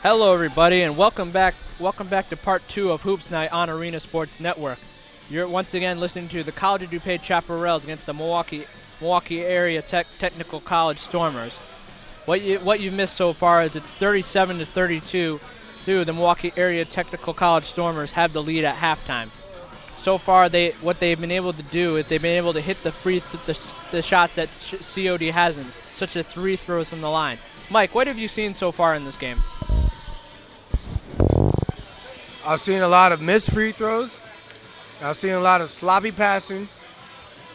Hello, everybody, and welcome back. Welcome back to part 2 of Hoops Night on Arena Sports Network. You're once again listening to the College of DuPage Chaparrals against the Milwaukee Area Technical College Stormers. What you've missed so far is it's 37-32. The Milwaukee Area Technical College Stormers have the lead at halftime. So far, what they've been able to do is they've been able to hit the shots that COD hasn't, such as 3 throws from the line. Mike, what have you seen so far in this game? I've seen a lot of missed free throws. I've seen a lot of sloppy passing.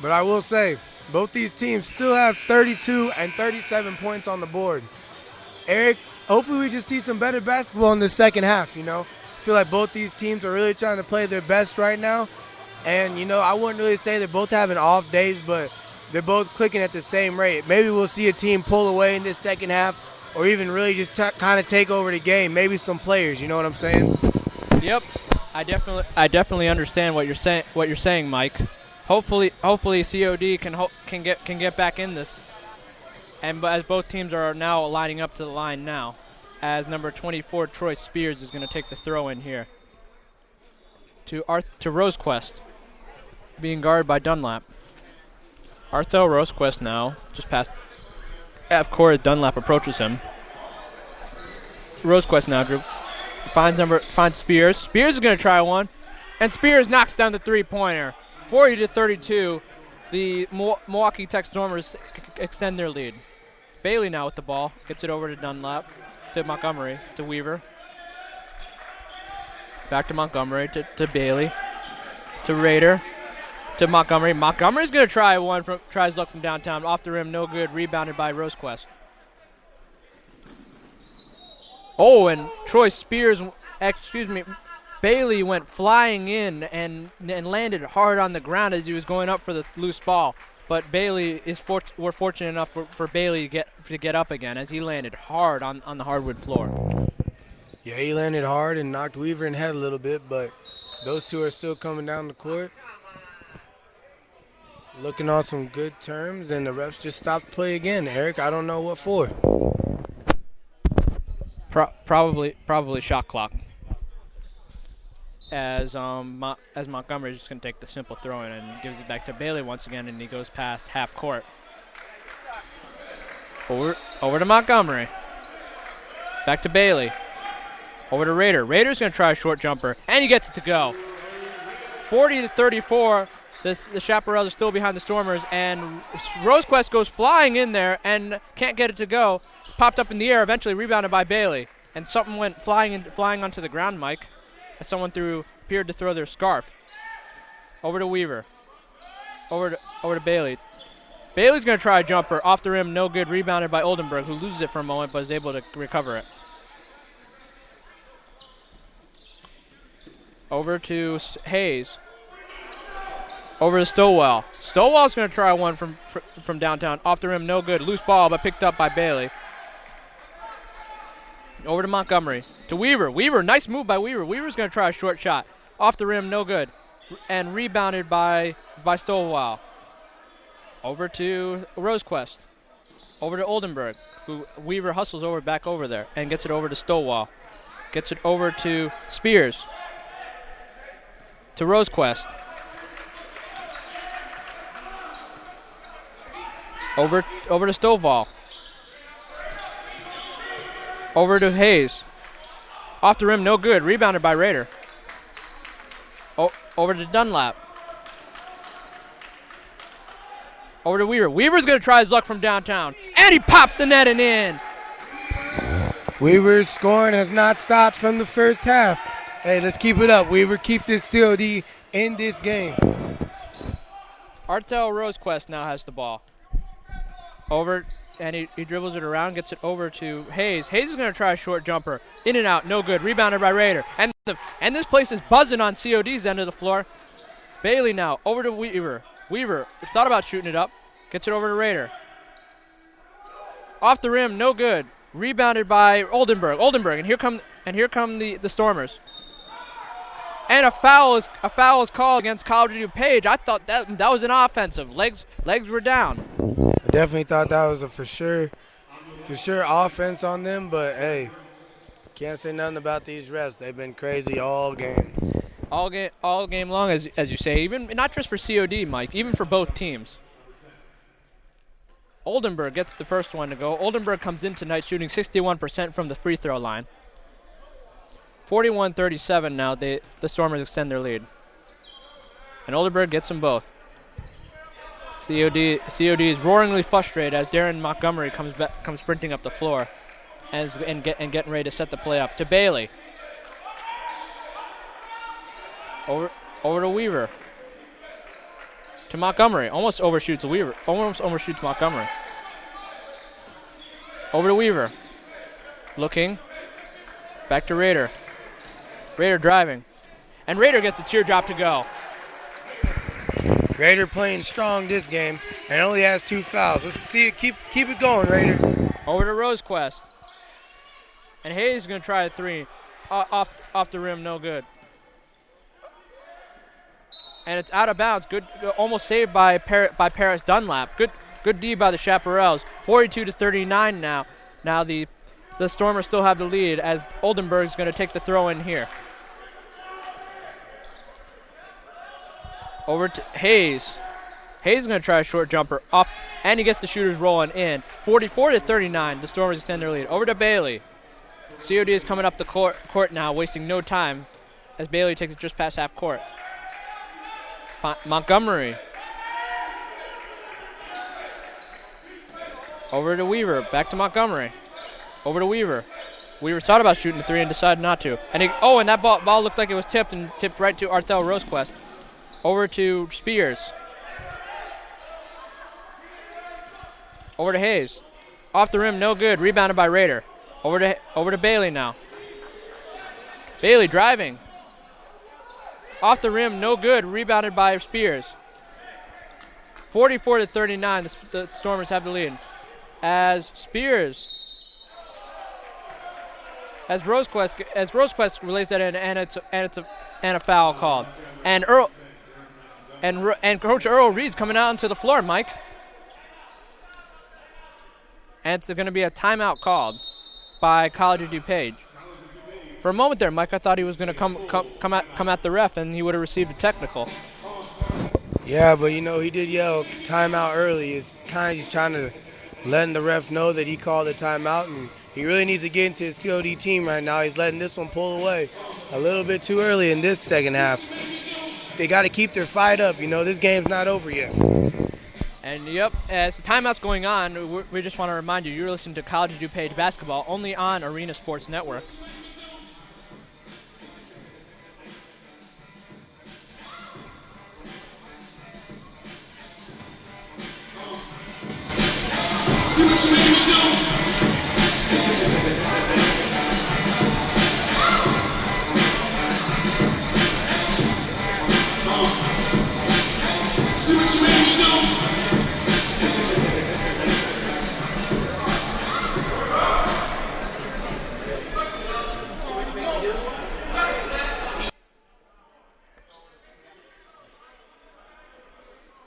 But I will say, both these teams still have 32 and 37 points on the board. Eric, hopefully we just see some better basketball in the second half, I feel like both these teams are really trying to play their best right now. And, I wouldn't really say they're both having off days, but they're both clicking at the same rate. Maybe we'll see a team pull away in this second half or even really just kind of take over the game. Maybe some players, you know what I'm saying? Yep, I definitely understand what you're saying, Mike. Hopefully COD can get back in this, and as both teams are now lining up to the line now, as number 24 Troy Spears is going to take the throw in here to Rosequest, being guarded by Dunlap. Arthel Rosequest now just past half court as Dunlap approaches him. Rosequest now finds Spears. Spears is going to try one, and Spears knocks down the three-pointer. 40-32, the Milwaukee Tech Stormers extend their lead. Bailey now with the ball, gets it over to Dunlap, to Montgomery, to Weaver. Back to Montgomery, to Bailey, to Rader, to Montgomery. Montgomery's going to tries luck from downtown, off the rim, no good, rebounded by Rosequest. Oh, and Bailey went flying in and landed hard on the ground as he was going up for the loose ball. But Bailey we're fortunate enough for Bailey to get up again as he landed hard on the hardwood floor. Yeah, he landed hard and knocked Weaver in the head a little bit, but those two are still coming down the court, looking on some good terms, and the refs just stopped play again. Eric, I don't know what for. Probably shot clock. As Montgomery is just going to take the simple throw in and gives it back to Bailey once again, and he goes past half court. Over to Montgomery. Back to Bailey. Over to Rader. Rader's going to try a short jumper, and he gets it to go. 40-34. The Chaparrals are still behind the Stormers, and Rosequest goes flying in there and can't get it to go. Popped up in the air, eventually rebounded by Bailey, and something went flying onto the ground, Mike, as someone appeared to throw their scarf. Over to Weaver. Over to Bailey. Bailey's going to try a jumper, off the rim, no good, rebounded by Oldenburg, who loses it for a moment but is able to recover it. Over to Hayes. Over to Stowell. Stowell's going to try one from downtown. Off the rim, no good. Loose ball, but picked up by Bailey. Over to Montgomery. To Weaver. Weaver, nice move by Weaver. Weaver's going to try a short shot. Off the rim, no good. And rebounded by Stowell. Over to Rosequest. Over to Oldenburg, who Weaver hustles back over there and gets it over to Stowell. Gets it over to Spears. To Rosequest. Over to Stovall. Over to Hayes. Off the rim, no good. Rebounded by Rader. Over to Dunlap. Over to Weaver. Weaver's going to try his luck from downtown. And he pops the net and in. Weaver's scoring has not stopped from the first half. Hey, let's keep it up. Weaver, keep this COD in this game. Artel Rosequest now has the ball. Over, and he dribbles it around, gets it over to Hayes. Hayes is going to try a short jumper. In and out, no good. Rebounded by Rader. And this place is buzzing on COD's end of the floor. Bailey now, over to Weaver. Weaver thought about shooting it up. Gets it over to Rader. Off the rim, no good. Rebounded by Oldenburg. And here come the Stormers. And a foul is called against College of DuPage. I thought that was an offensive. Legs were down. I definitely thought that was a for sure offense on them, but hey, Can't say nothing about these refs. They've been crazy all game. All game long, as you say. Even not just for COD, Mike. Even for both teams. Oldenburg gets the first one to go. Oldenburg comes in tonight shooting 61% from the free throw line. 41-37 now. The Stormers extend their lead. And Oldenburg gets them both. COD is roaringly frustrated as Darren Montgomery comes sprinting up the floor and getting ready to set the play up to Bailey. Over to Weaver. To Montgomery. Almost overshoots Weaver. Almost overshoots Montgomery. Over to Weaver. Looking. Back to Rader. Rader driving. And Rader gets a teardrop to go. Rader playing strong this game and only has 2 fouls. Let's see it. Keep it going, Rader. Over to Rosequest. And Hayes is going to try a 3. Off the rim, no good. And it's out of bounds. Good, almost saved by Paris Dunlap. Good D by the Chaparrals. 42-39 now. Now the Stormers still have the lead as Oldenburg is going to take the throw in here. Over to Hayes. Hayes is going to try a short jumper off, and he gets the shooters rolling in. 44-39. The Stormers extend their lead. Over to Bailey. COD is coming up the court now, wasting no time as Bailey takes it just past half court. Montgomery. Over to Weaver. Back to Montgomery. Over to Weaver. Weaver thought about shooting the 3 and decided not to. And that ball looked like it was tipped right to Arthel Rosequest. Over to Spears. Over to Hayes. Off the rim, no good. Rebounded by Rader. Over to Bailey now. Bailey driving. Off the rim, no good. Rebounded by Spears. 44-39, the Stormers have the lead. As Rosequest relays that in, and a foul called. And Coach Earl Reed's coming out onto the floor, Mike. And it's going to be a timeout called by College of DuPage. For a moment there, Mike, I thought he was going to come at the ref and he would have received a technical. Yeah, but he did yell timeout early. He's trying to letting the ref know that he called a timeout, and he really needs to get into his COD team right now. He's letting this one pull away a little bit too early in this second half. They got to keep their fight up. This game's not over yet. And yep, as the timeout's going on, we just want to remind you, you're listening to College of DuPage basketball only on Arena Sports Network. See what you made me do? See what you made me do?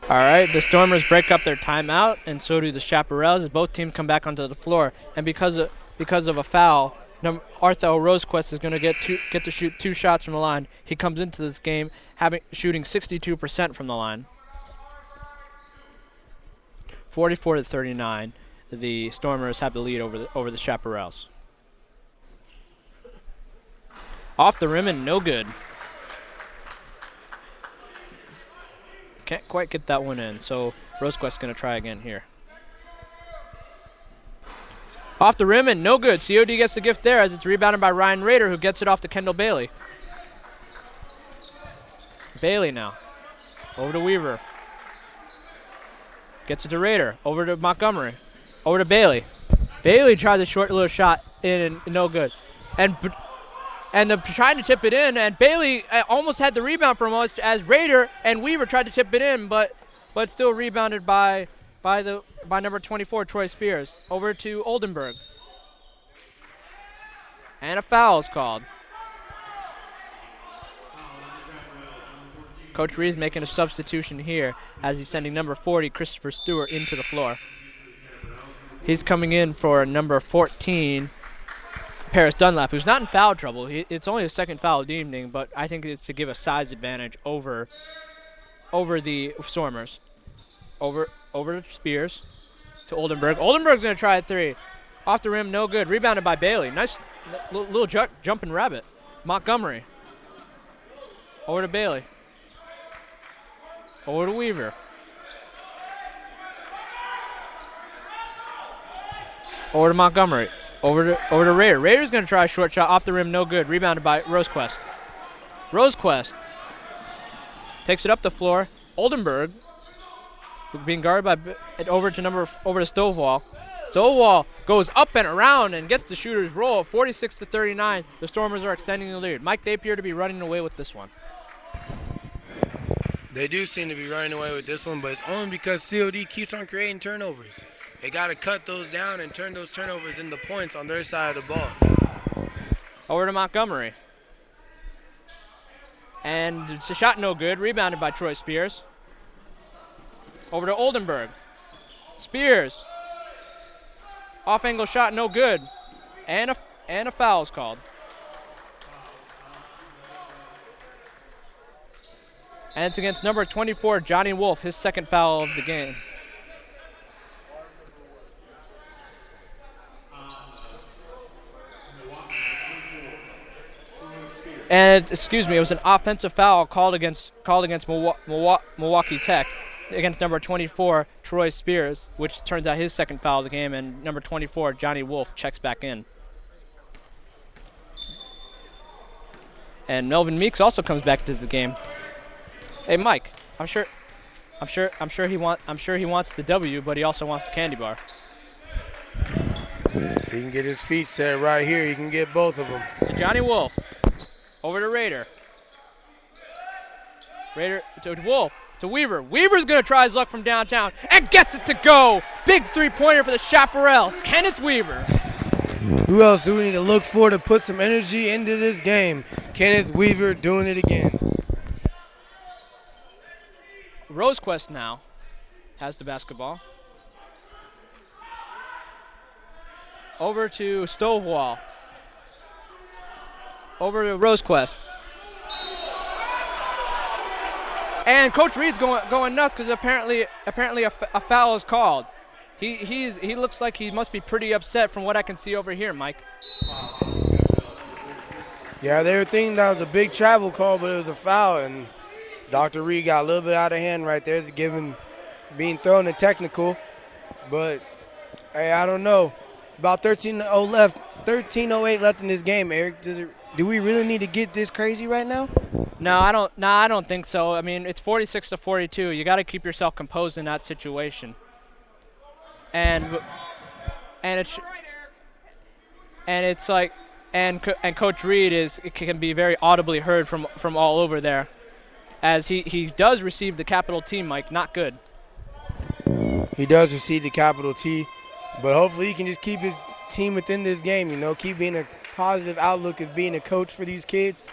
All right, the Stormers break up their timeout, and so do the Chaparrals as both teams come back onto the floor. And because of a foul, Arthel Rosequest is going to get to shoot 2 shots from the line. He comes into this game shooting 62% from the line. 44-39, the Stormers have the lead over the Chaparrals. Off the rim and no good. Can't quite get that one in, so Rosequest's going to try again here. Off the rim and no good. COD gets the gift there as it's rebounded by Ryan Rader, who gets it off to Kendall Bailey. Bailey now. Over to Weaver. Gets it to Rader. Over to Montgomery. Over to Bailey. Bailey tries a short little shot in and no good. And they're trying to tip it in, and Bailey almost had the rebound for almost as Rader and Weaver tried to tip it in, but still rebounded by number 24, Troy Spears. Over to Oldenburg. And a foul is called. Coach Reed's making a substitution here as he's sending number 40, Christopher Stewart, into the floor. He's coming in for number 14, Paris Dunlap, who's not in foul trouble. It's only his second foul of the evening, but I think it's to give a size advantage over the Stormers. Over to Spears, to Oldenburg. Oldenburg's going to try a three. Off the rim, no good. Rebounded by Bailey. Nice little jumping rabbit. Montgomery. Over to Bailey. Over to Weaver. Over to Montgomery. Over to Raider. Raider's going to try a short shot. Off the rim, no good. Rebounded by Rosequest. Rosequest takes it up the floor. Oldenburg being guarded by over to Stovall. Stovall goes up and around and gets the shooter's roll. 46-39. The Stormers are extending the lead. Mike, they appear to be running away with this one. They do seem to be running away with this one, but it's only because COD keeps on creating turnovers. They got to cut those down and turn those turnovers into points on their side of the ball. Over to Montgomery. And it's a shot no good. Rebounded by Troy Spears. Over to Oldenburg. Spears. Off-angle shot no good. And a foul is called. And it's against number 24, Johnny Wolf, his second foul of the game. And it was an offensive foul called against Milwaukee Tech against number 24, Troy Spears, which turns out his second foul of the game, and number 24, Johnny Wolf, checks back in. And Melvin Meeks also comes back to the game. Hey, Mike, I'm sure he wants the W, but he also wants the candy bar. If he can get his feet set right here, he can get both of them. To Johnny Wolf. Over to Raider. Raider to Wolf. To Weaver. Weaver's going to try his luck from downtown and gets it to go. Big three-pointer for the Chaparrals. Kenneth Weaver. Who else do we need to look for to put some energy into this game? Kenneth Weaver doing it again. Rosequest now has the basketball. Over to Stovall. Over to Rosequest. And Coach Reed's going nuts because apparently a foul is called. He looks like he must be pretty upset from what I can see over here, Mike. Yeah, they were thinking that was a big travel call, but it was a foul, and Dr. Reed got a little bit out of hand right there, being thrown a technical. But hey, I don't know. About 13:08 left in this game, Eric. Do we really need to get this crazy right now? No, I don't think so. I mean, it's 46-42. You got to keep yourself composed in that situation. And Coach Reed can be very audibly heard from all over there, as he does receive the capital T, Mike. Not good. He does receive the capital T, but hopefully he can just keep his team within this game. Keep being a positive outlook as being a coach for these kids.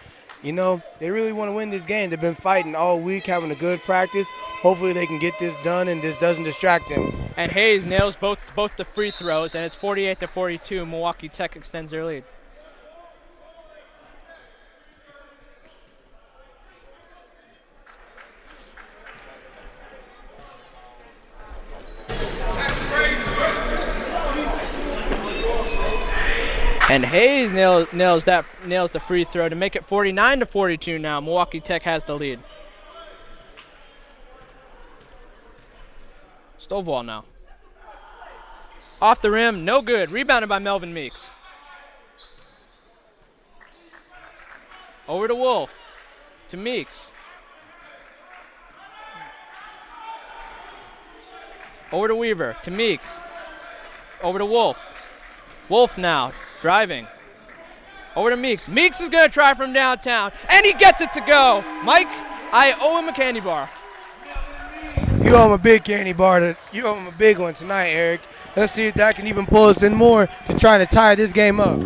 They really want to win this game. They've been fighting all week, having a good practice. Hopefully they can get this done and this doesn't distract them. And Hayes nails both the free throws, and it's 48-42. Milwaukee Tech extends their lead. And Hayes nails the free throw to make it 49-42 now. Milwaukee Tech has the lead. Stovall now. Off the rim, no good. Rebounded by Melvin Meeks. Over to Wolf. To Meeks. Over to Weaver. To Meeks. Over to Wolf. Wolf now. Driving. Over to Meeks. Meeks is going to try from downtown, and he gets it to go. Mike, I owe him a candy bar. You owe him a big candy bar. You owe him a big one tonight, Eric. Let's see if that can even pull us in more to try to tie this game up.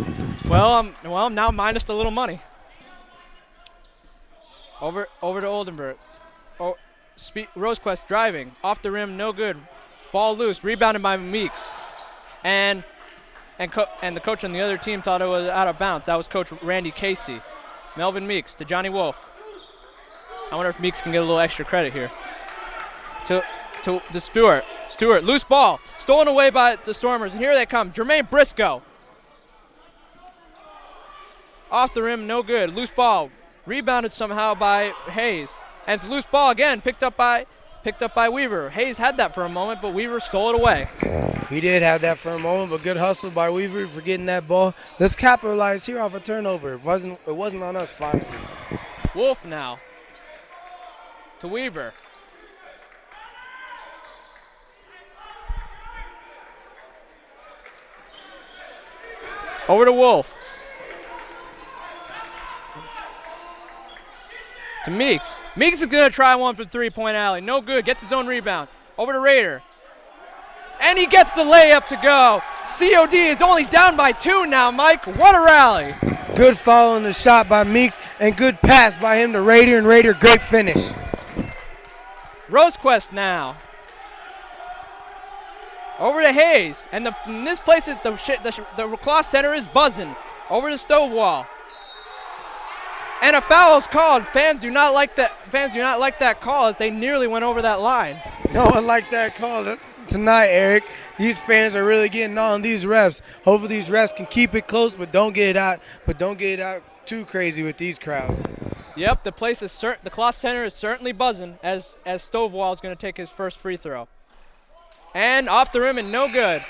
Well, now minus the little money. Over to Oldenburg. Rosequest driving. Off the rim, no good. Ball loose. Rebounded by Meeks. And and the coach on the other team thought it was out of bounds. That was Coach Randy Casey. Melvin Meeks to Johnny Wolf. I wonder if Meeks can get a little extra credit here. To Stewart. Stewart, loose ball, stolen away by the Stormers, and here they come. Jermaine Briscoe. Off the rim, no good. Loose ball, rebounded somehow by Hayes. And it's a loose ball again, picked up by Weaver. Hayes had that for a moment, but Weaver stole it away. He did have that for a moment, but good hustle by Weaver for getting that ball. Let's capitalize here off a turnover. It wasn't on us finally. Wolf now to Weaver. Over to Wolf. To Meeks. Meeks is going to try one from three-point alley. No good. Gets his own rebound. Over to Raider. And he gets the layup to go. COD is only down by 2 now, Mike. What a rally. Good follow on the shot by Meeks and good pass by him to Raider, and Raider, great finish. Rosequest now. Over to Hayes. And in this place, the lacrosse center is buzzing. Over to Stovewall. And a foul is called. Fans do not like that call as they nearly went over that line. No one likes that call tonight, Eric. These fans are really getting on these refs. Hopefully these refs can keep it close, but don't get it out too crazy with these crowds. Yep, the lacrosse center is certainly buzzing as Stovewall is going to take his first free throw. And off the rim and no good.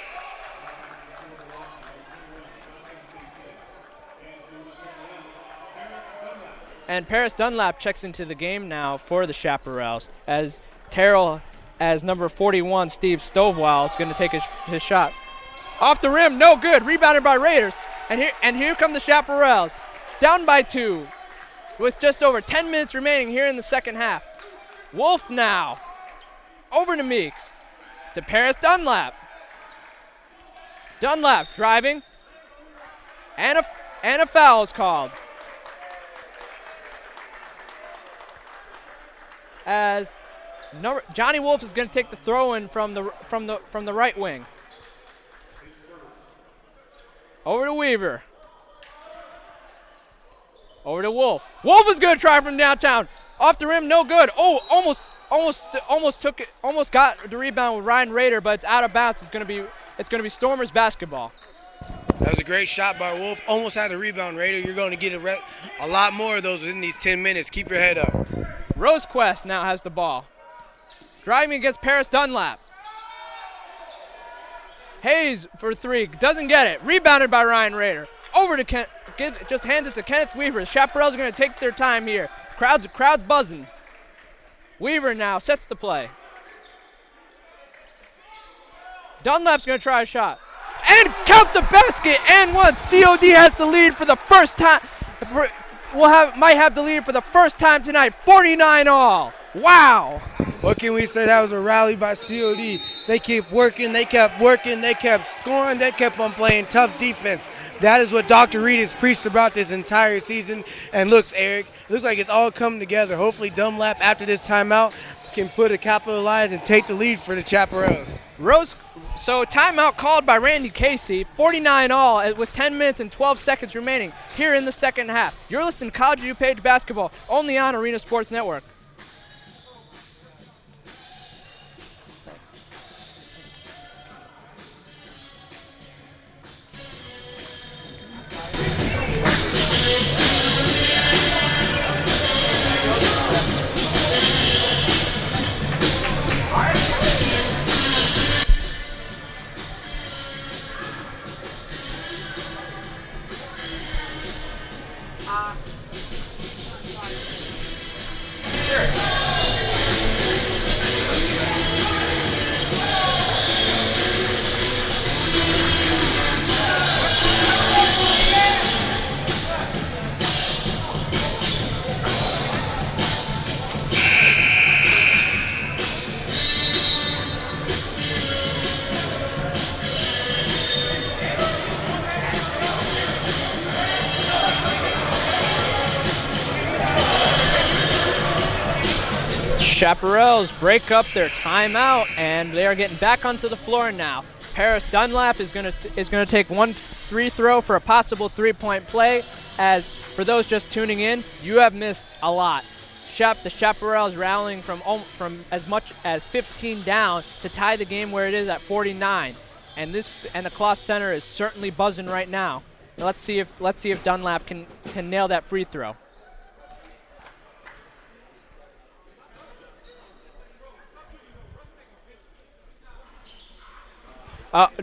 And Paris Dunlap checks into the game now for the Chaparrals as number 41, Steve Stovewall, is going to take his shot. Off the rim, no good. Rebounded by Raiders. And here come the Chaparrals. Down by 2 with just over 10 minutes remaining here in the second half. Wolf now. Over to Meeks. To Paris Dunlap. Dunlap driving. And a foul is called. As Johnny Wolf is going to take the throw-in from the right wing. Over to Weaver. Over to Wolf. Wolf is going to try from downtown. Off the rim, no good. Oh, almost got the rebound with Ryan Raider, but it's out of bounds. It's going to be Stormers basketball. That was a great shot by Wolf. Almost had the rebound, Raider. You're going to get a lot more of those in these 10 minutes. Keep your head up. Rosequest now has the ball. Driving against Paris Dunlap. Hayes for 3. Doesn't get it. Rebounded by Ryan Raider. Over to just hands it to Kenneth Weaver. The Chaparrals are going to take their time here. Crowd's buzzing. Weaver now sets the play. Dunlap's going to try a shot. And count the basket. And one. COD has the lead for the first time. Might have the lead for the first time tonight. 49-all. Wow. What can we say? That was a rally by COD. They kept working, they kept scoring, they kept on playing tough defense. That is what Dr. Reed has preached about this entire season. And looks, Eric, it looks like it's all coming together. Hopefully Dunlap, after this timeout, can capitalize and take the lead for the Chaparrals. So timeout called by Randy Casey, 49-all with 10 minutes and 12 seconds remaining here in the second half. You're listening to College DuPage basketball only on Arena Sports Network. Chaparrals break up their timeout, and they are getting back onto the floor now. Paris Dunlap is going to take one free throw for a possible 3-point play. As for those just tuning in, you have missed a lot. The Chaparrals rallying from as much as 15 down to tie the game where it is at 49, and the Kloss Center is certainly buzzing right now. Let's see if Dunlap can nail that free throw.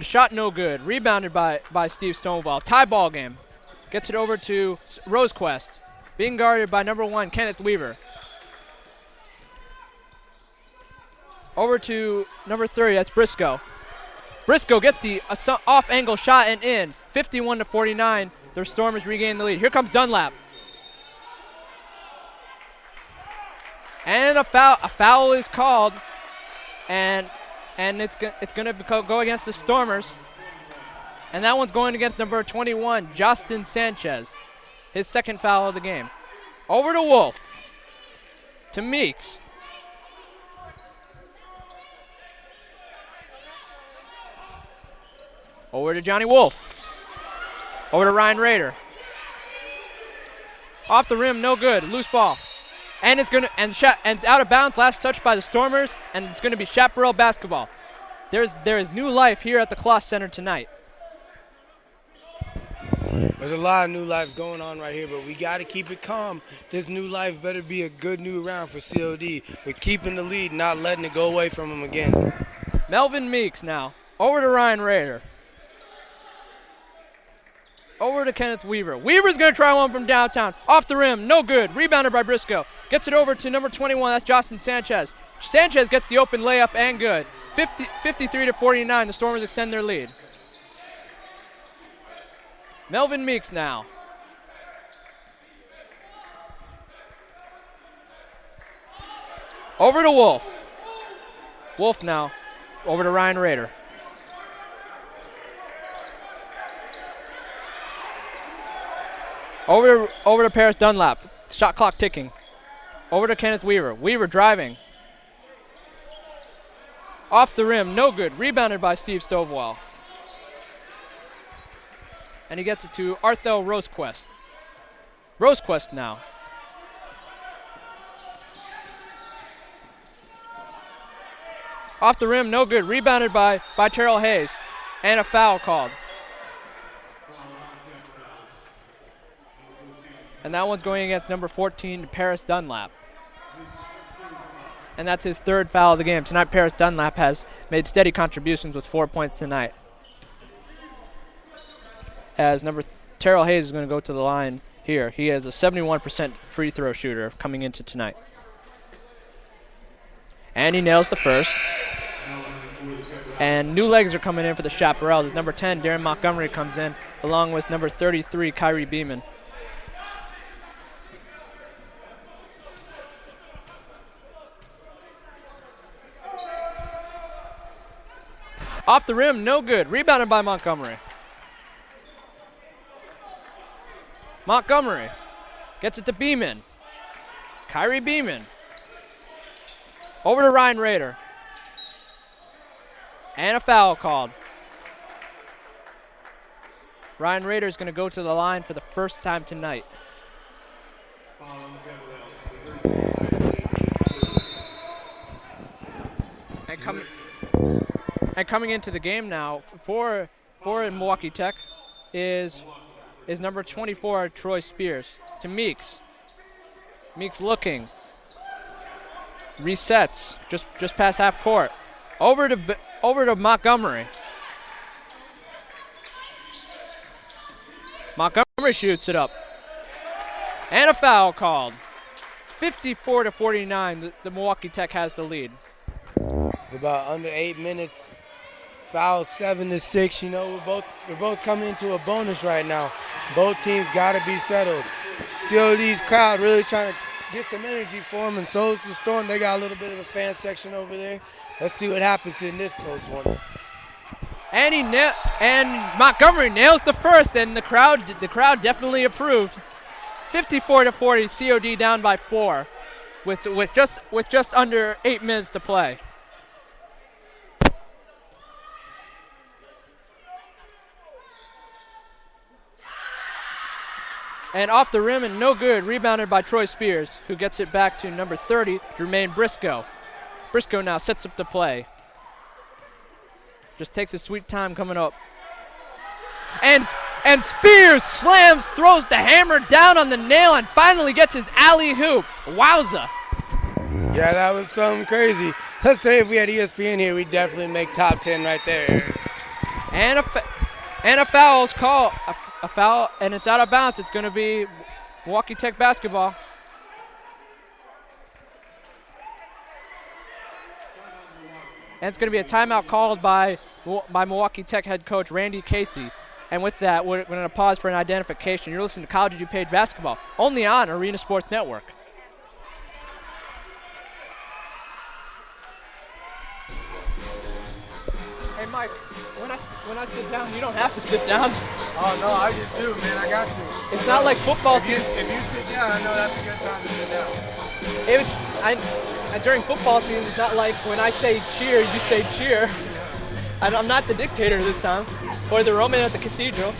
Shot no good. Rebounded by Steve Stonewall. Tie ball game. Gets it over to Rosequest. Being guarded by number 1, Kenneth Weaver. Over to number 30, that's Briscoe. Briscoe gets the off-angle shot and in. 51-49. The Stormers regain the lead. Here comes Dunlap. And a foul is called. And it's going to go against the Stormers. And that one's going against number 21, Justin Sanchez. His second foul of the game. Over to Wolf. To Meeks. Over to Johnny Wolf. Over to Ryan Rader. Off the rim, no good. Loose ball. And it's and out of bounds, last touch by the Stormers, and it's going to be Chaparral basketball. There is new life here at the Kloss Center tonight. There's a lot of new life going on right here, but we got to keep it calm. This new life better be a good new round for COD. We're keeping the lead, not letting it go away from them again. Melvin Meeks now. Over to Ryan Rader. Over to Kenneth Weaver. Weaver's going to try one from downtown. Off the rim, no good. Rebounded by Briscoe. Gets it over to number 21, that's Justin Sanchez. Sanchez gets the open layup and good. 53-49, the Stormers extend their lead. Melvin Meeks now. Over to Wolf. Wolf now. Over to Ryan Rader. Over to Paris Dunlap. Shot clock ticking. Over to Kenneth Weaver. Weaver driving. Off the rim, no good. Rebounded by Steve Stovall. And he gets it to Arthel Rosequest. Rosequest now. Off the rim, no good. Rebounded by Terrell Hayes. And a foul called. And that one's going against number 14, Paris Dunlap. And that's his third foul of the game. Tonight, Paris Dunlap has made steady contributions with 4 points tonight. As Terrell Hayes is going to go to the line here. He is a 71% free throw shooter coming into tonight. And he nails the first. And new legs are coming in for the Chaparrals. As number 10, Darren Montgomery, comes in, along with number 33, Kyrie Beeman. Off the rim, no good. Rebounded by Montgomery. Montgomery gets it to Beeman. Kyrie Beeman. Over to Ryan Rader. And a foul called. Ryan Rader is going to go to the line for the first time tonight. And coming into the game now for Milwaukee Tech is number 24, Troy Spears. To Meeks. Meeks looking. Resets just past half court. Over to Montgomery. Montgomery shoots it up. And a foul called. 54-49, the Milwaukee Tech has the lead. It's about under 8 minutes. Foul 7-6. You know, we're both coming into a bonus right now. Both teams got to be settled. COD's crowd really trying to get some energy for them, and so is the Storm. They got a little bit of a fan section over there. Let's see what happens in this close one. And Montgomery nails the first, and the crowd definitely approved. 54-40, COD down by 4, with just under 8 minutes to play. And off the rim and no good. Rebounded by Troy Spears, who gets it back to number 30, Jermaine Briscoe. Briscoe now sets up the play. Just takes his sweet time coming up. And Spears slams, throws the hammer down on the nail, and finally gets his alley-oop. Wowza. Yeah, that was something crazy. Let's say if we had ESPN here, we'd definitely make top 10 right there. And a foul's called. A foul, and it's out of bounds. It's going to be Milwaukee Tech basketball. And it's going to be a timeout called by Milwaukee Tech head coach Randy Casey. And with that, we're going to pause for an identification. You're listening to College DuPage basketball, only on Arena Sports Network. Hey, Mike, when I sit down, you don't have to sit down. Oh, no, I just do, man. I got to. It's not like football season. If you sit down, I know that's a good time to sit down. During football season, it's not like when I say cheer, you say cheer. I'm not the dictator this time, or the Roman at the cathedral.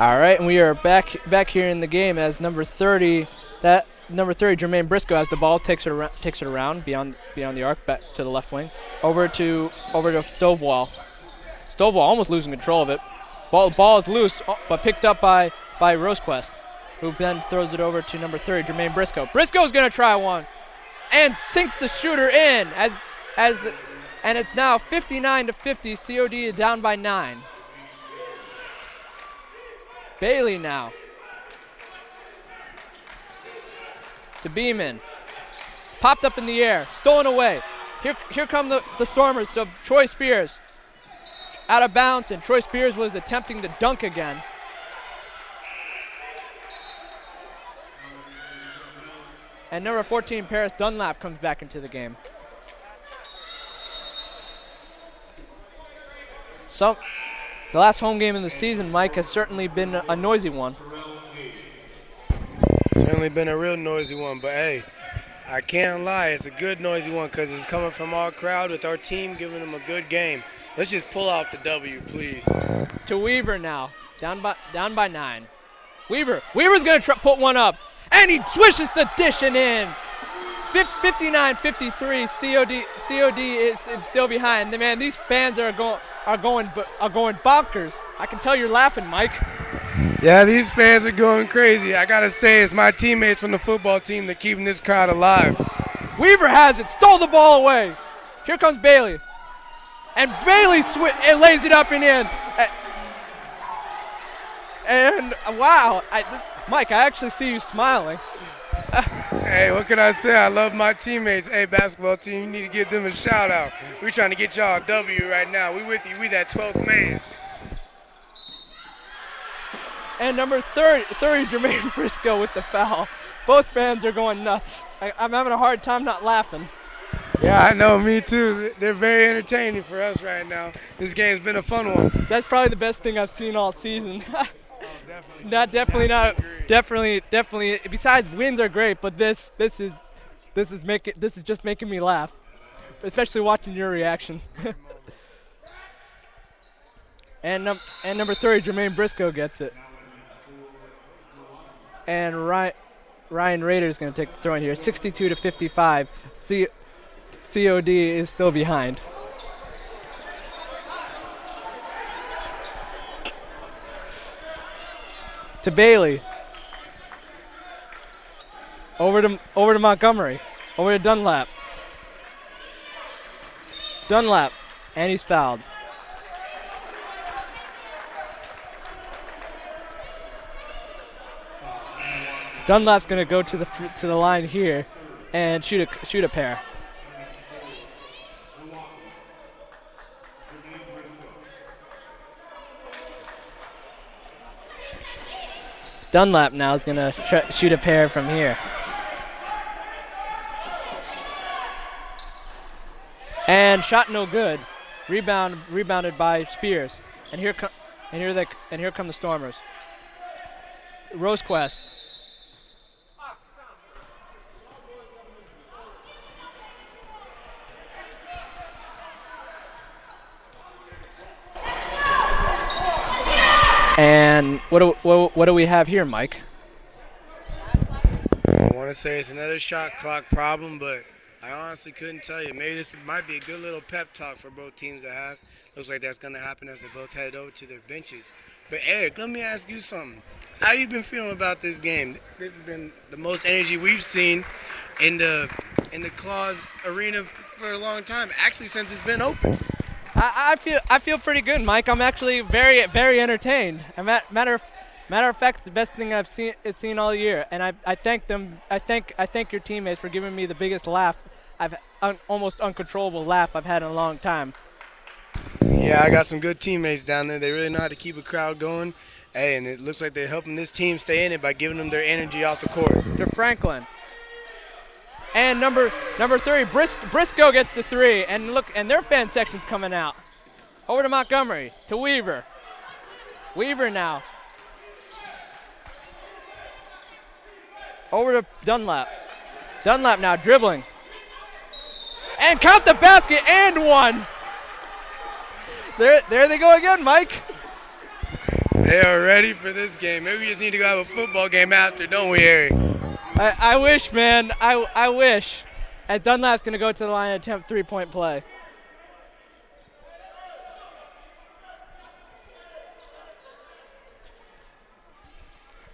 All right, and we are back here in the game as number 30, Jermaine Briscoe has the ball, takes it around beyond the arc, back to the left wing, over to Stovall. Stovall almost losing control of it. Ball is loose, but picked up by Rosequest, who then throws it over to number 30, Jermaine Briscoe. Briscoe's gonna try one, and sinks the shooter in and it's now 59-50. COD is down by 9. Bailey now to Beeman. Popped up in the air, stolen away. Here come the Stormers. So Troy Spears out of bounds, and Troy Spears was attempting to dunk again. And number 14, Paris Dunlap, comes back into the game. The last home game of the season, Mike, has certainly been a noisy one. Certainly been a real noisy one, but hey, I can't lie, it's a good noisy one because it's coming from our crowd with our team giving them a good game. Let's just pull out the W, please. To Weaver now, down by 9. Weaver's going to put one up, and he swishes the dish and in. It's 59-53. COD is still behind. Man, these fans are going bonkers. I can tell you're laughing, Mike. Yeah, these fans are going crazy. I gotta say, it's my teammates from the football team that keeping this crowd alive. Weaver has it, stole the ball away. Here comes Bailey, and Bailey lays it up and in. And wow, Mike, I actually see you smiling. Hey, what can I say? I love my teammates. Hey, basketball team, you need to give them a shout out. We're trying to get y'all a W right now. We with you. We that 12th man. And number 30, Jermaine Briscoe with the foul. Both fans are going nuts. I'm having a hard time not laughing. Yeah, I know, me too. They're very entertaining for us right now. This game's been a fun one. That's probably the best thing I've seen all season. Definitely. Definitely. Besides, wins are great, but this is just making me laugh, especially watching your reaction. and number 30, Jermaine Briscoe gets it. And Ryan Rader is going to take the throw in here. 62-55. COD is still behind. To Bailey. Over to Montgomery. Over to Dunlap. And he's fouled. Dunlap's going to go to the line here and shoot a pair. Dunlap now is going to shoot a pair from here. And shot no good. Rebounded by Spears. And here come the Stormers. Rosequest. And what do we have here, Mike? I want to say it's another shot clock problem, but I honestly couldn't tell you. Maybe this might be a good little pep talk for both teams to have. Looks like that's going to happen as they both head over to their benches. But Eric, let me ask you something. How you been feeling about this game? This has been the most energy we've seen in the Claus Arena for a long time. Actually, since it's been open. I feel pretty good, Mike. I'm actually very, very entertained. Matter of fact, it's the best thing I've seen all year, and I thank them. I thank your teammates for giving me the biggest laugh almost uncontrollable laugh I've had in a long time. Yeah, I got some good teammates down there. They really know how to keep a crowd going. Hey, and it looks like they're helping this team stay in it by giving them their energy off the court. To Franklin. And number 3, Briscoe gets the 3, and look, and their fan section's coming out. Over to Montgomery, to Weaver. Weaver now. Over to Dunlap. Dunlap now dribbling. And count the basket and one. There they go again, Mike. They are ready for this game. Maybe we just need to go have a football game after, don't we, Eric? I wish, man. I wish. And Dunlap's going to go to the line and attempt 3-point play.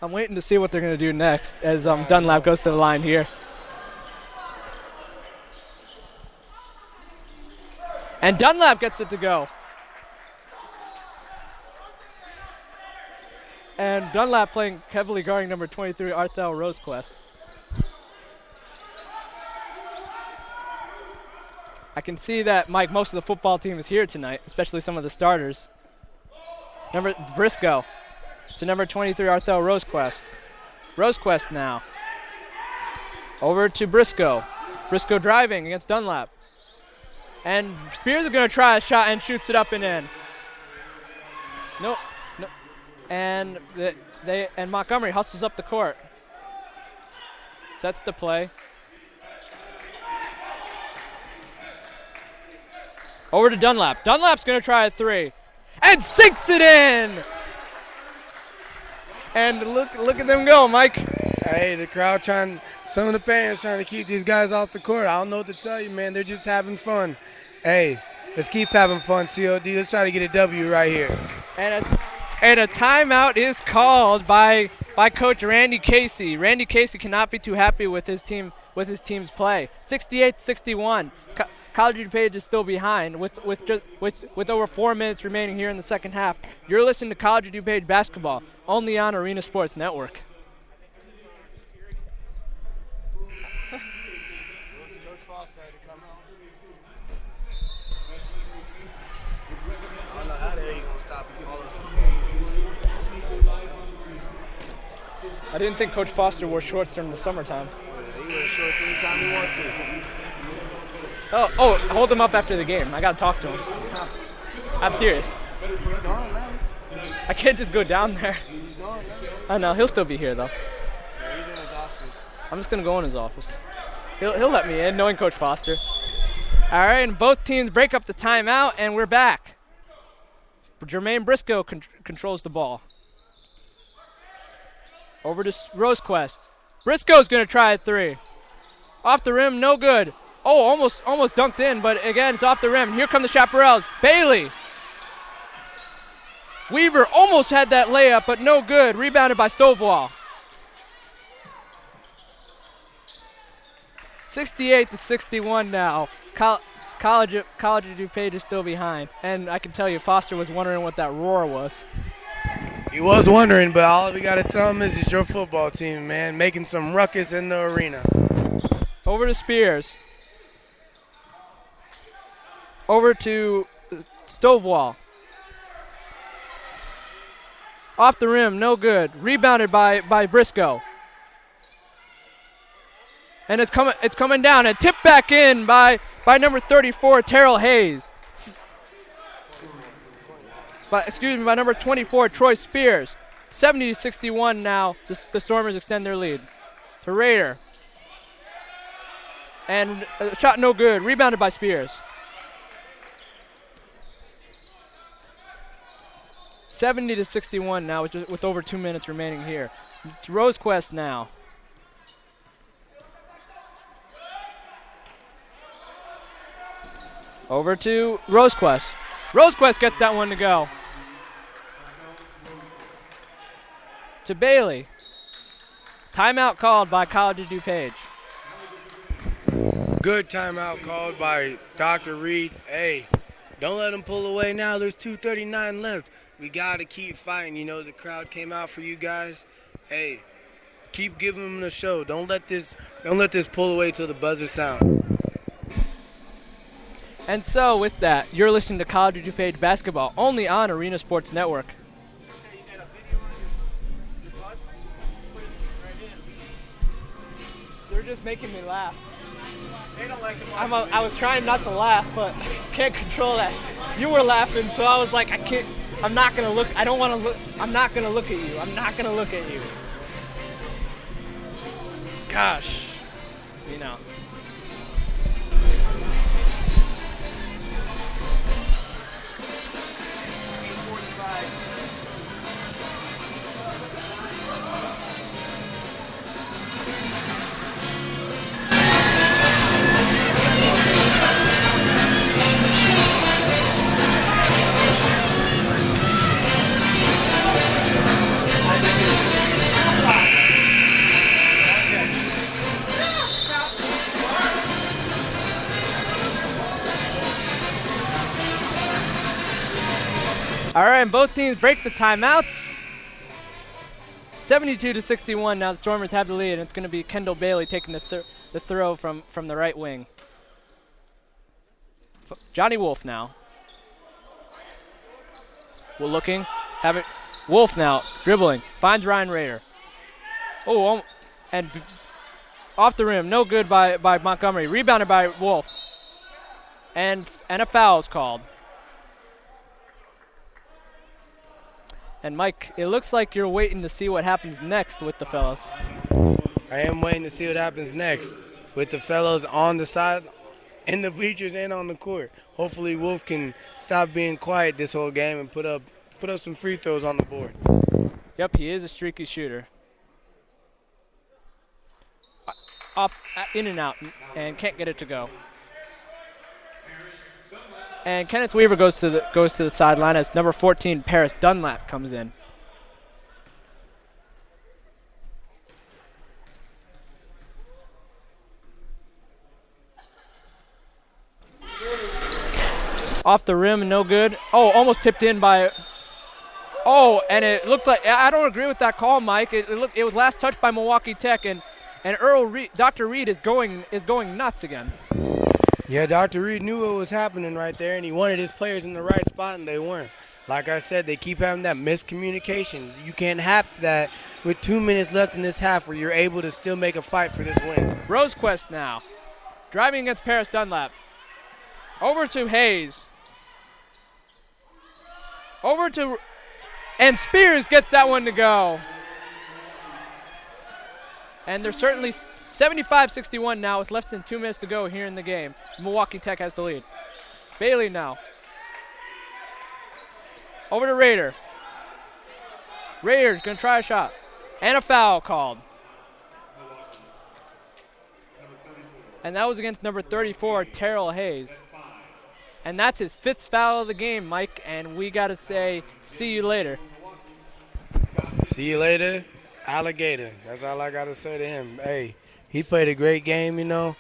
I'm waiting to see what they're going to do next as Dunlap goes to the line here. And Dunlap gets it to go. And Dunlap playing heavily guarding number 23, Arthel Rosequest. I can see that, Mike, most of the football team is here tonight, especially some of the starters. Briscoe to number 23, Arthel Rosequest. Rosequest now. Over to Briscoe. Briscoe driving against Dunlap. And Spears is going to try a shot and shoots it up and in. Nope. And and Montgomery hustles up the court. Sets the play. Over to Dunlap. Dunlap's going to try a 3. And sinks it in! And look at them go, Mike. Hey, the crowd some of the parents trying to keep these guys off the court. I don't know what to tell you, man. They're just having fun. Hey, let's keep having fun, COD. Let's try to get a W right here. And a timeout is called by Coach Randy Casey. Randy Casey cannot be too happy with his team's play. 68-61. College DuPage is still behind with over 4 minutes remaining here in the second half. You're listening to College DuPage basketball only on Arena Sports Network. I didn't think Coach Foster wore shorts during the summertime. He wears shorts anytime he wants to. Oh, hold him up after the game. I got to talk to him. I'm serious. He's gone now. I can't just go down there. He's gone now. I know. He'll still be here, though. Yeah, he's in his office. I'm just going to go in his office. He'll let me in, knowing Coach Foster. All right, and both teams break up the timeout, and we're back. Jermaine Briscoe controls the ball. Over to Rosequest. Briscoe's going to try a 3. Off the rim, no good. Oh, almost dunked in, but again, it's off the rim. Here come the Chaparrals. Bailey. Weaver almost had that layup, but no good. Rebounded by Stovall. 68-61 now. College of DuPage is still behind. And I can tell you, Foster was wondering what that roar was. He was wondering, but all we got to tell him is it's your football team, man, making some ruckus in the arena. Over to Spears. Over to Stovall. Off the rim, no good. Rebounded by Briscoe. And it's coming down and tipped back in by number 34, Terrell Hayes. By number 24, Troy Spears. 70-61 now. The Stormers extend their lead. To Raider. And a shot no good. Rebounded by Spears. 70-61 now with over 2 minutes remaining here. To Rosequest now. Over to Rosequest. Rosequest gets that one to go. To Bailey. Timeout called by College of DuPage. Good timeout called by Dr. Reed. Hey, don't let them pull away now. There's 2:39 left. We got to keep fighting. You know, the crowd came out for you guys. Hey, keep giving them the show. Don't let this pull away till the buzzer sounds. And so with that, you're listening to College of DuPage basketball only on Arena Sports Network. They're just making me laugh. I was trying not to laugh, but can't control that. You were laughing, so I was like, I'm not gonna look at you. I'm not gonna look at you. Gosh, you know. All right, and both teams break the timeouts. 72-61. Now the Stormers have the lead, and it's going to be Kendall Bailey taking the throw from the right wing. Johnny Wolf now. We're looking. Wolf now dribbling. Finds Ryan Rader. Oh, and off the rim. No good by Montgomery. Rebounded by Wolf. And a foul is called. And Mike, it looks like you're waiting to see what happens next with the fellows. I am waiting to see what happens next with the fellows on the side, in the bleachers, and on the court. Hopefully Wolf can stop being quiet this whole game and put up some free throws on the board. Yep, he is a streaky shooter. In and out, and can't get it to go. And Kenneth Weaver goes to the sideline as number 14 Paris Dunlap comes in. Off the rim, no good. Oh, almost tipped in by. Oh, and it looked like, I don't agree with that call, Mike. It was last touched by Milwaukee Tech, and Dr. Reed is going nuts again. Yeah, Dr. Reed knew what was happening right there, and he wanted his players in the right spot, and they weren't. Like I said, they keep having that miscommunication. You can't have that with 2 minutes left in this half where you're able to still make a fight for this win. Rosequest now. Driving against Paris Dunlap. Over to Hayes. And Spears gets that one to go. And they're certainly 75-61 now with less than 2 minutes to go here in the game. Milwaukee Tech has the lead. Bailey now. Over to Raider. Raider's going to try a shot. And a foul called. And that was against number 34, Terrell Hayes. And that's his 5th foul of the game, Mike. And we got to say, see you later. See you later, alligator. That's all I got to say to him. Hey, he played a great game, you know.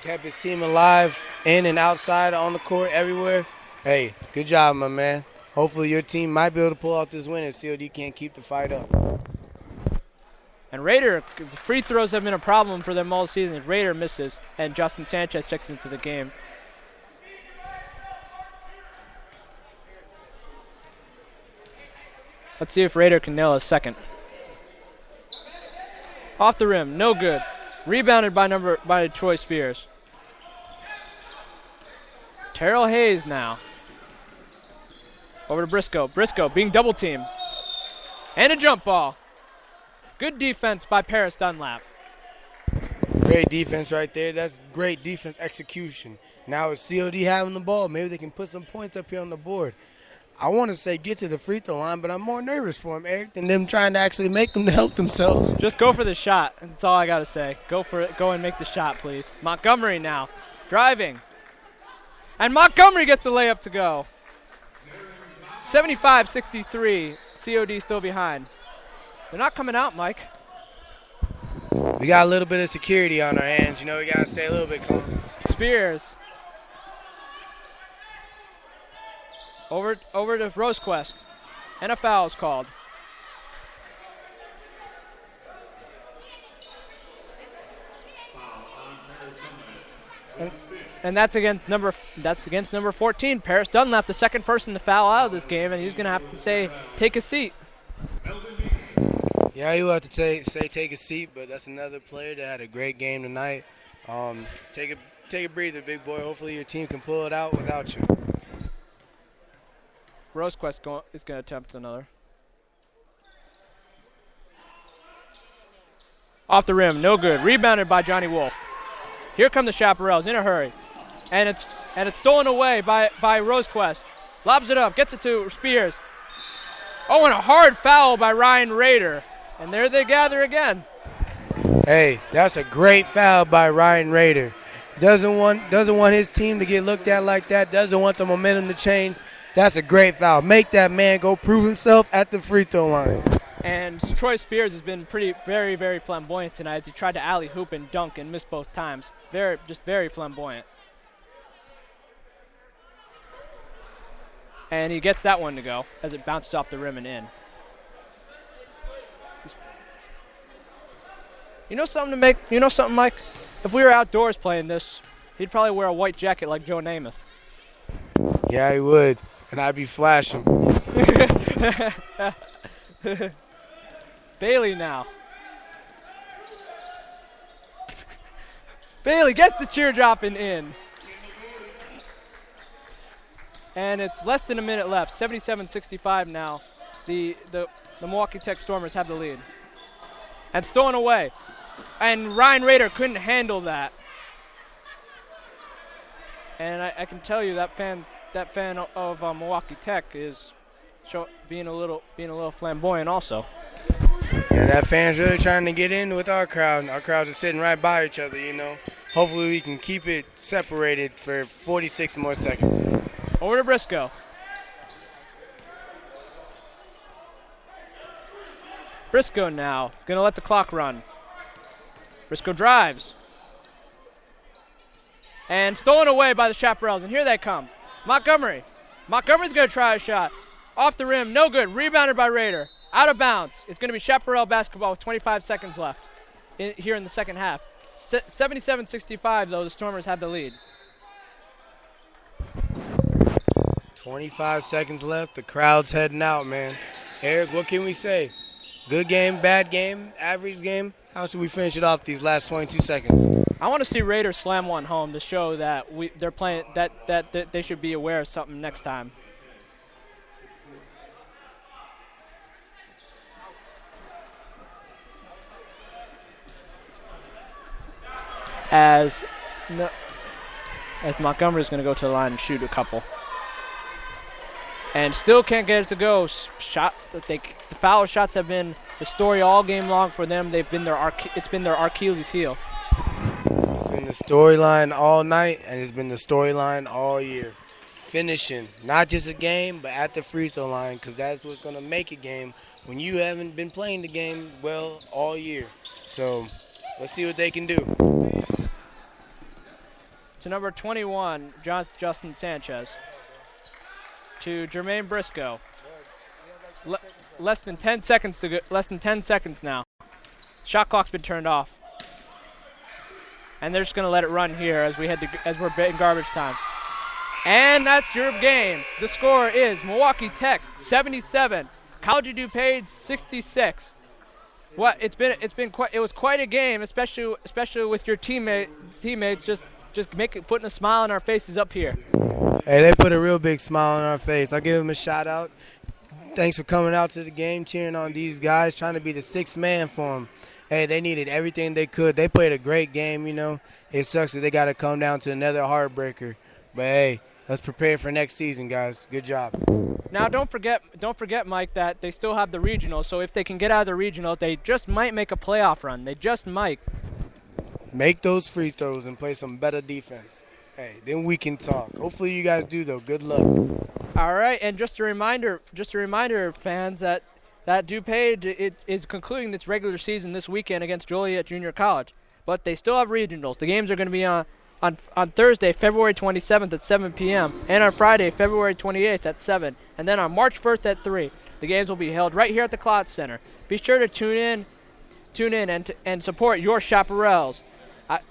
Kept his team alive, in and outside, on the court, everywhere. Hey, good job, my man. hopefully your team might be able to pull out this win if COD can't keep the fight up. And Raider, free throws have been a problem for them all season. Raider misses, and Justin Sanchez checks into the game. Let's see if Raider can nail a second. Off the rim, no good. Rebounded by Troy Spears. Terrell Hayes now. Over to Briscoe. Briscoe being double teamed. And a jump ball. Good defense by Paris Dunlap. Great defense right there. That's great defense execution. Now with COD having the ball, maybe they can put some points up here on the board. I want to say get to the free throw line, but I'm more nervous for them, Eric, than them trying to actually make them to help themselves. Just go for the shot. That's all I got to say. Go for it. Go and make the shot, please. Montgomery now. Driving. And Montgomery gets the layup to go. 75-63. COD still behind. They're not coming out, Mike. We got a little bit of security on our hands. You know, we got to stay a little bit calm. Spears. Over to Rosequest. And a foul is called. And that's against number 14, Paris Dunlap, the second person to foul out of this game, and he's going to have to say, take a seat. Yeah, you have to say take a seat, but that's another player that had a great game tonight. Take a breather, big boy. Hopefully your team can pull it out without you. Rosequest is going to attempt another. Off the rim, no good. Rebounded by Johnny Wolf. Here come the Chaparrals in a hurry. And it's stolen away by Rosequest. Lobs it up, gets it to Spears. Oh, and a hard foul by Ryan Rader. And there they gather again. Hey, that's a great foul by Ryan Rader. Doesn't want his team to get looked at like that. Doesn't want the momentum to change. That's a great foul. Make that man go prove himself at the free throw line. And Troy Spears has been very, very flamboyant tonight as he tried to alley hoop and dunk and missed both times. Very flamboyant. And he gets that one to go as it bounces off the rim and in. You know something, Mike? If we were outdoors playing this, he'd probably wear a white jacket like Joe Namath. Yeah, he would. And I'd be flashing. Bailey now. Bailey gets the teardrop and in. And it's less than a minute left. 77-65 now. The Milwaukee Tech Stormers have the lead. And stolen away. And Ryan Rader couldn't handle that. And I can tell you that fan of Milwaukee Tech is being a little flamboyant also. Yeah, that fan's really trying to get in with our crowd. Our crowds are sitting right by each other, you know. Hopefully we can keep it separated for 46 more seconds. Over to Briscoe. Briscoe now going to let the clock run. Briscoe drives. And stolen away by the Chaparrals, and here they come. Montgomery's going to try a shot. Off the rim, no good. Rebounded by Rader. Out of bounds. It's going to be Chaparral basketball with 25 seconds left here in the second half. 77-65, though, the Stormers have the lead. 25 seconds left. The crowd's heading out, man. Eric, what can we say? Good game, bad game, average game? How should we finish it off these last 22 seconds? I want to see Raiders slam one home to show that they're playing that they should be aware of something next time. As Montgomery's going to go to the line and shoot a couple. And still can't get it to go. The foul shots have been the story all game long for them. It's been their Achilles heel. It's been the storyline all night, and it's been the storyline all year. Finishing, not just a game, but at the free throw line, because that's what's going to make a game when you haven't been playing the game well all year. So let's see what they can do. To number 21, Justin Sanchez. to Jermaine Briscoe. Less than 10 seconds to go. Less than 10 seconds now. Shot clock's been turned off, and they're just going to let it run here as we're in garbage time. And that's your game. The score is Milwaukee Tech 77, College of DuPage 66. It was quite a game, especially with your teammates just putting a smile on our faces up here. Hey, they put a real big smile on our face. I'll give them a shout out. Thanks for coming out to the game, cheering on these guys, trying to be the sixth man for them. Hey, they needed everything they could. They played a great game, you know. It sucks that they got to come down to another heartbreaker. But, hey, let's prepare for next season, guys. Good job. Now, don't forget, Mike, that they still have the regional. So if they can get out of the regional, they just might make a playoff run. They just might. Make those free throws and play some better defense. Hey, then we can talk. Hopefully you guys do, though. Good luck. All right, and just a reminder, fans, that DuPage is concluding its regular season this weekend against Joliet Junior College. But they still have regionals. The games are going to be on Thursday, February 27th at 7 p.m., and on Friday, February 28th at 7, and then on March 1st at 3. The games will be held right here at the Klotz Center. Be sure to tune in and support your Chaparrals.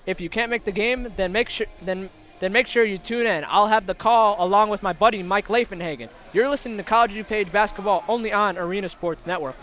If you can't make the game, then make sure you tune in. I'll have the call along with my buddy Mike Leifenhagen. You're listening to College of DuPage basketball only on Arena Sports Network.